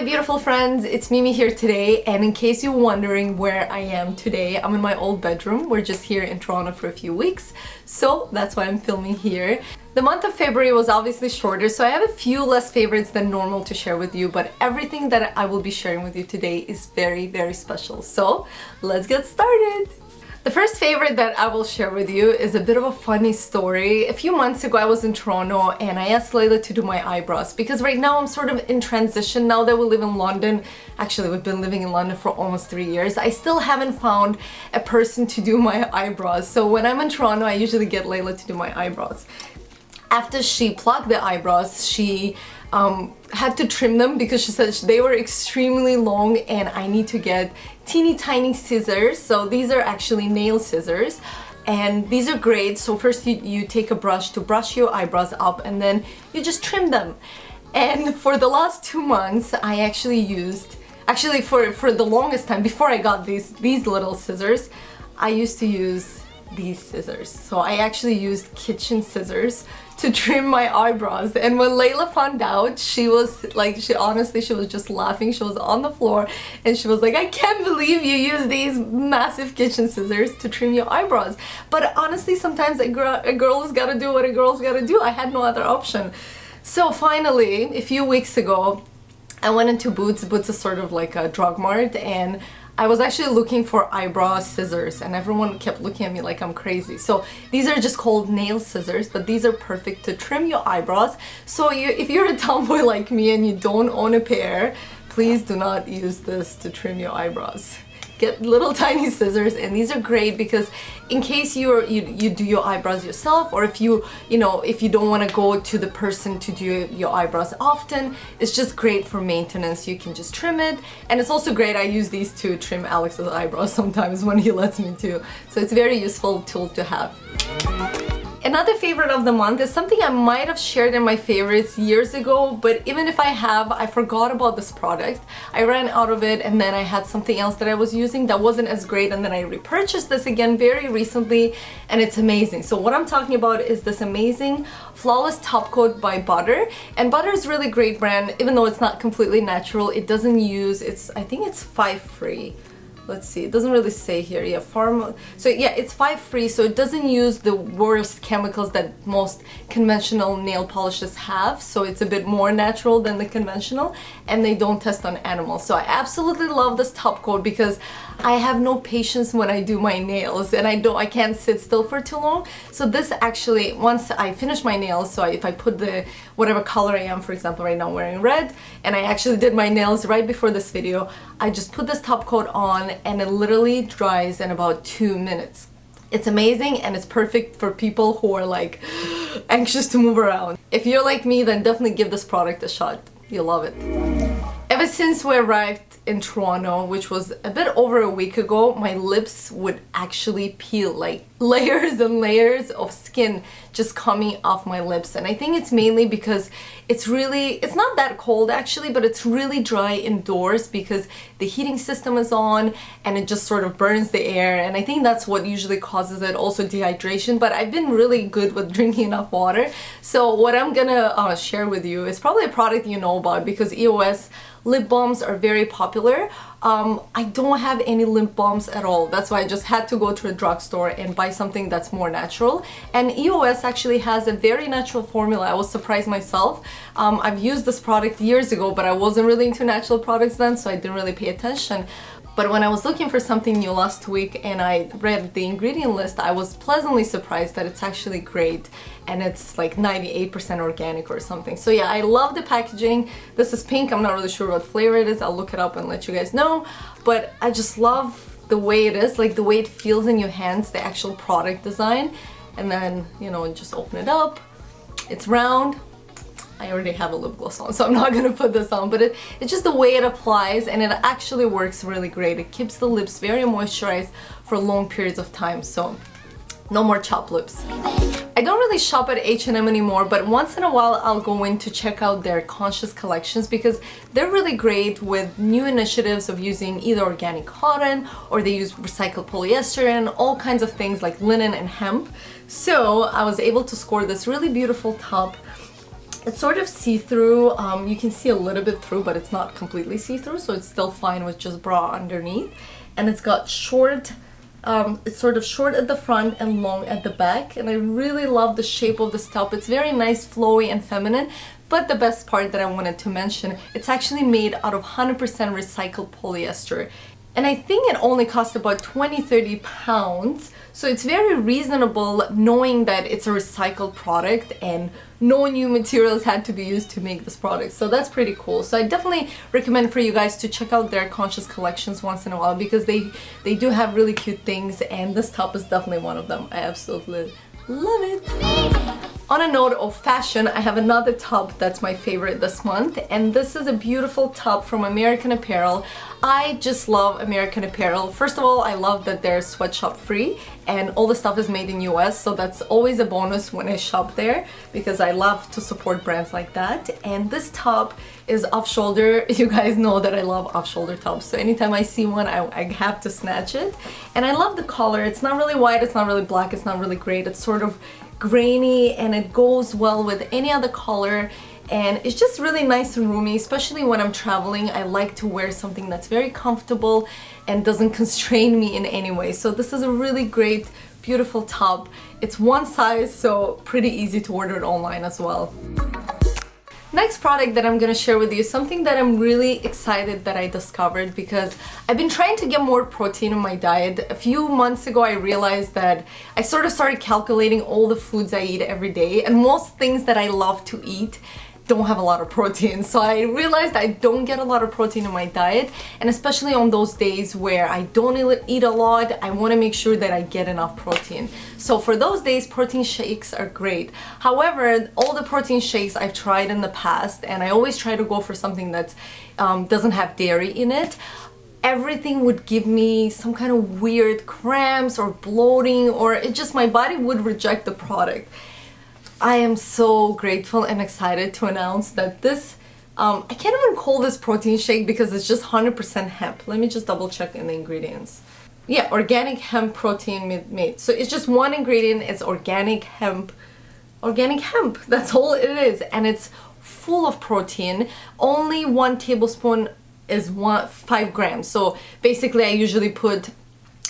my beautiful friends, it's Mimi here today, and in case you're wondering where I am today, I'm in my old bedroom. We're just here in Toronto for a few weeks, so that's why I'm filming here. The month of February was obviously shorter, so I have a few less favorites than normal to share with you, but everything that I will be sharing with you today is very, very special. So let's get started! The first favorite that I will share with you is a bit of a funny story. A few months ago I was in Toronto and I asked Layla to do my eyebrows because right now I'm sort of in transition now that we live in London. Actually, we've been living in London for almost 3 years. I still haven't found a person to do my eyebrows. So when I'm in Toronto, I usually get Layla to do my eyebrows. After she plucked the eyebrows, she had to trim them because she said they were extremely long and I need to get teeny tiny scissors. So these are actually nail scissors and these are great. So first you take a brush to brush your eyebrows up and then you just trim them. And for the last 2 months I actually used, for the longest time before I got these little scissors, I used to use these scissors. So I actually used kitchen scissors to trim my eyebrows, and when Layla found out, she was like, she was just laughing. She was on the floor and she was like, I can't believe you use these massive kitchen scissors to trim your eyebrows. But honestly, sometimes a girl has got to do what a girl's got to do. I had no other option. So finally, a few weeks ago, I went into Boots. Boots is sort of like a drug mart, and I was actually looking for eyebrow scissors and everyone kept looking at me like I'm crazy. So these are just called nail scissors, but these are perfect to trim your eyebrows. So if you're a tomboy like me and you don't own a pair, please do not use this to trim your eyebrows. Get little tiny scissors, and these are great because in case you do your eyebrows yourself, or if you don't want to go to the person to do your eyebrows often, it's just great for maintenance. You can just trim it, and it's also great. I use these to trim Alex's eyebrows sometimes when he lets me to, so it's a very useful tool to have. Another favorite of the month is something I might have shared in my favorites years ago, but even if I have, I forgot about this product. I ran out of it and then I had something else that I was using that wasn't as great, and then I repurchased this again very recently and it's amazing. So what I'm talking about is this amazing Flawless Top Coat by Butter, and Butter is a really great brand. Even though it's not completely natural, it doesn't use, I think it's 5 free. Let's see, it doesn't really say here. Yeah, so yeah, it's 5 free, so it doesn't use the worst chemicals that most conventional nail polishes have, so it's a bit more natural than the conventional, and they don't test on animals. So I absolutely love this top coat because I have no patience when I do my nails, and I can't sit still for too long. So this actually, once I finish my nails, so if I put the whatever color I am, for example right now I'm wearing red, and I actually did my nails right before this video, I just put this top coat on and it literally dries in about 2 minutes. It's amazing and it's perfect for people who are like anxious to move around. If you're like me, then definitely give this product a shot. You'll love it. Ever since we arrived in Toronto, which was a bit over a week ago, my lips would actually peel, like layers and layers of skin just coming off my lips. And I think it's mainly because it's not that cold actually, but it's really dry indoors because the heating system is on and it just sort of burns the air, and I think that's what usually causes it, also dehydration. But I've been really good with drinking enough water. So what I'm gonna share with you is probably a product you know about because EOS lip balms are very popular. I don't have any lip balms at all. That's why I just had to go to a drugstore and buy something that's more natural. And EOS actually has a very natural formula. I was surprised myself. I've used this product years ago, but I wasn't really into natural products then, so I didn't really pay attention. But when I was looking for something new last week and I read the ingredient list, I was pleasantly surprised that it's actually great, and it's like 98% organic or something. So yeah, I love the packaging. This is pink. I'm not really sure what flavor it is. I'll look it up and let you guys know. But I just love the way it is, like the way it feels in your hands, the actual product design. And then, just open it up. It's round. I already have a lip gloss on, so I'm not gonna put this on, but it's just the way it applies, and it actually works really great. It keeps the lips very moisturized for long periods of time, so no more chapped lips. I don't really shop at H&M anymore, but once in a while I'll go in to check out their conscious collections because they're really great with new initiatives of using either organic cotton, or they use recycled polyester and all kinds of things like linen and hemp. So I was able to score this really beautiful top It's sort of see-through. You can see a little bit through, but it's not completely see-through, so it's still fine with just bra underneath. And it's got short, it's sort of short at the front and long at the back. And I really love the shape of this top. It's very nice, flowy and feminine. But the best part that I wanted to mention, it's actually made out of 100% recycled polyester. And I think it only cost about 20-30 pounds. So it's very reasonable knowing that it's a recycled product and no new materials had to be used to make this product. So that's pretty cool. So I definitely recommend for you guys to check out their conscious collections once in a while, because they do have really cute things, and this top is definitely one of them. I absolutely love it. On a note of fashion, I have another top that's my favorite this month, and this is a beautiful top from American Apparel. I just love American Apparel. First of all, I love that they're sweatshop free and all the stuff is made in US, so that's always a bonus when I shop there, because I love to support brands like that. And this top is off-shoulder. You guys know that I love off-shoulder tops, so anytime I see one, I have to snatch it. And I love the color. It's not really white, it's not really black, it's not really gray. It's sort of grainy, and it goes well with any other color, and it's just really nice and roomy, especially when I'm traveling. I like to wear something that's very comfortable and doesn't constrain me in any way. So this is a really great, beautiful top. It's one size, so pretty easy to order it online as well. Next product that I'm gonna share with you is something that I'm really excited that I discovered, because I've been trying to get more protein in my diet. A few months ago I realized that I sort of started calculating all the foods I eat every day, and most things that I love to eat don't have a lot of protein. So I realized I don't get a lot of protein in my diet, and especially on those days where I don't eat a lot, I want to make sure that I get enough protein. So for those days, protein shakes are great. However, all the protein shakes I've tried in the past, and I always try to go for something that doesn't have dairy in it, everything would give me some kind of weird cramps or bloating, or it just, my body would reject the product. I am so grateful and excited to announce that this, I can't even call this protein shake because it's just 100% hemp. Let me just double check in the ingredients. Yeah, organic hemp protein made. So it's just one ingredient, it's organic hemp. Organic hemp, that's all it is. And it's full of protein. Only 1 tablespoon is 5 grams. So basically I usually put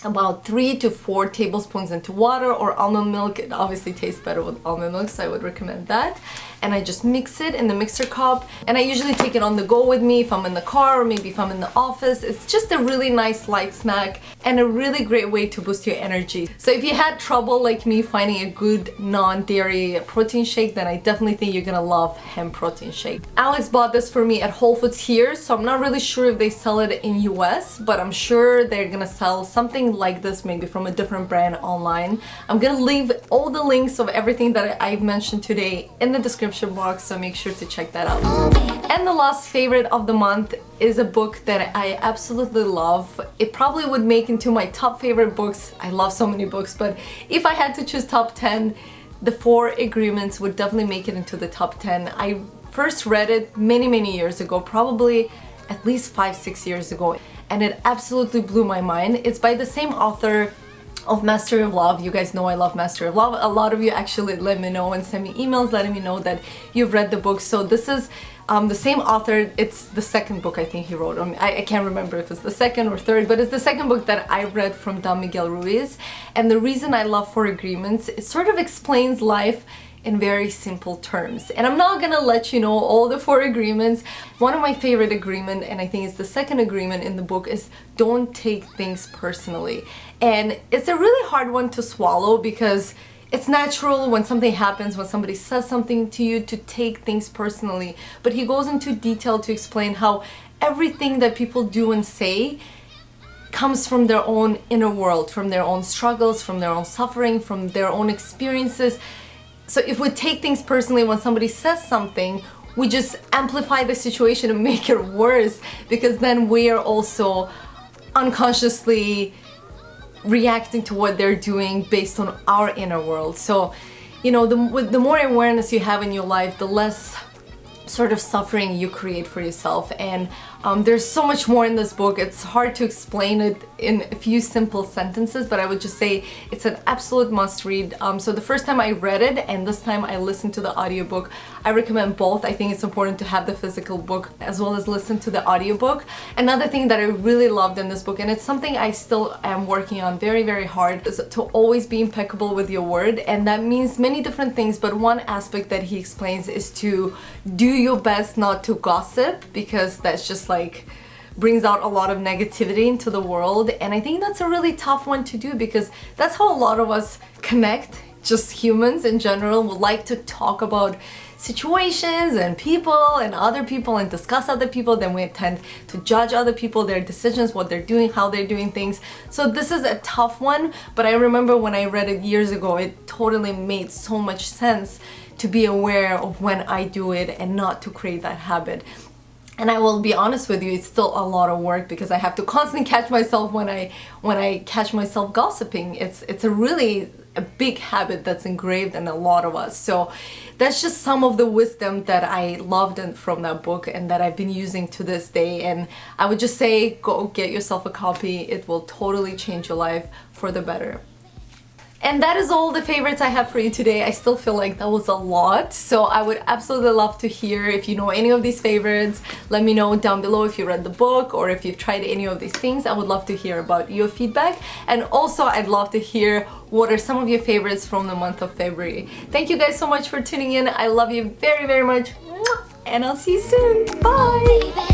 about 3 to 4 tablespoons into water or almond milk. It obviously tastes better with almond milk, so I would recommend that. And I just mix it in the mixer cup, and I usually take it on the go with me if I'm in the car or maybe if I'm in the office. It's just a really nice light snack and a really great way to boost your energy. So if you had trouble like me finding a good non-dairy protein shake, then I definitely think you're gonna love hemp protein shake. Alex bought this for me at Whole Foods here, so I'm not really sure if they sell it in US, but I'm sure they're gonna sell something like this maybe from a different brand online. I'm gonna leave all the links of everything that I've mentioned today in the description box, so make sure to check that out. And the last favorite of the month is a book that I absolutely love. It probably would make into my top favorite books. I love so many books, but if I had to choose top 10, The 4 Agreements would definitely make it into the top 10. I first read it many years ago, probably at least 5-6 years ago, and it absolutely blew my mind. It's by the same author of Mastery of Love. You guys know I love Mastery of Love. A lot of you actually let me know and send me emails letting me know that you've read the book. So this is the same author. It's the second book I think he wrote. I can't remember if it's the second or third, but it's the second book that I read from Don Miguel Ruiz. And the reason I love 4 Agreements, it sort of explains life in very simple terms. And I'm not gonna let you know all the 4 agreements. One of my favorite agreement, and I think it's the second agreement in the book, is don't take things personally. And it's a really hard one to swallow, because it's natural when something happens, when somebody says something to you, to take things personally. But he goes into detail to explain how everything that people do and say comes from their own inner world, from their own struggles, from their own suffering, from their own experiences. So if we take things personally when somebody says something, we just amplify the situation and make it worse, because then we are also unconsciously reacting to what they're doing based on our inner world. So, you know, the more awareness you have in your life, the less sort of suffering you create for yourself. And there's so much more in this book. It's hard to explain it in a few simple sentences, but I would just say it's an absolute must read. So the first time I read it and this time I listened to the audiobook, I recommend both. I think it's important to have the physical book as well as listen to the audiobook. Another thing that I really loved in this book, and it's something I still am working on very, very hard, is to always be impeccable with your word. And that means many different things, but one aspect that he explains is to do your best not to gossip, because that's just like brings out a lot of negativity into the world. And I think that's a really tough one to do, because that's how a lot of us connect. Just humans in general would like to talk about situations and people and other people and discuss other people. Then we tend to judge other people, their decisions, what they're doing, how they're doing things. So this is a tough one, but I remember when I read it years ago, it totally made so much sense to be aware of when I do it and not to create that habit. And I will be honest with you, it's still a lot of work, because I have to constantly catch myself when I catch myself gossiping. It's a really a big habit that's engraved in a lot of us. So that's just some of the wisdom that I loved from that book and that I've been using to this day. And I would just say, go get yourself a copy. It will totally change your life for the better. And that is all the favorites I have for you today. I still feel like that was a lot, so I would absolutely love to hear if you know any of these favorites. Let me know down below if you read the book or if you've tried any of these things. I would love to hear about your feedback, and also I'd love to hear what are some of your favorites from the month of February. Thank you guys so much for tuning in. I love you very, very much, and I'll see you soon. Bye!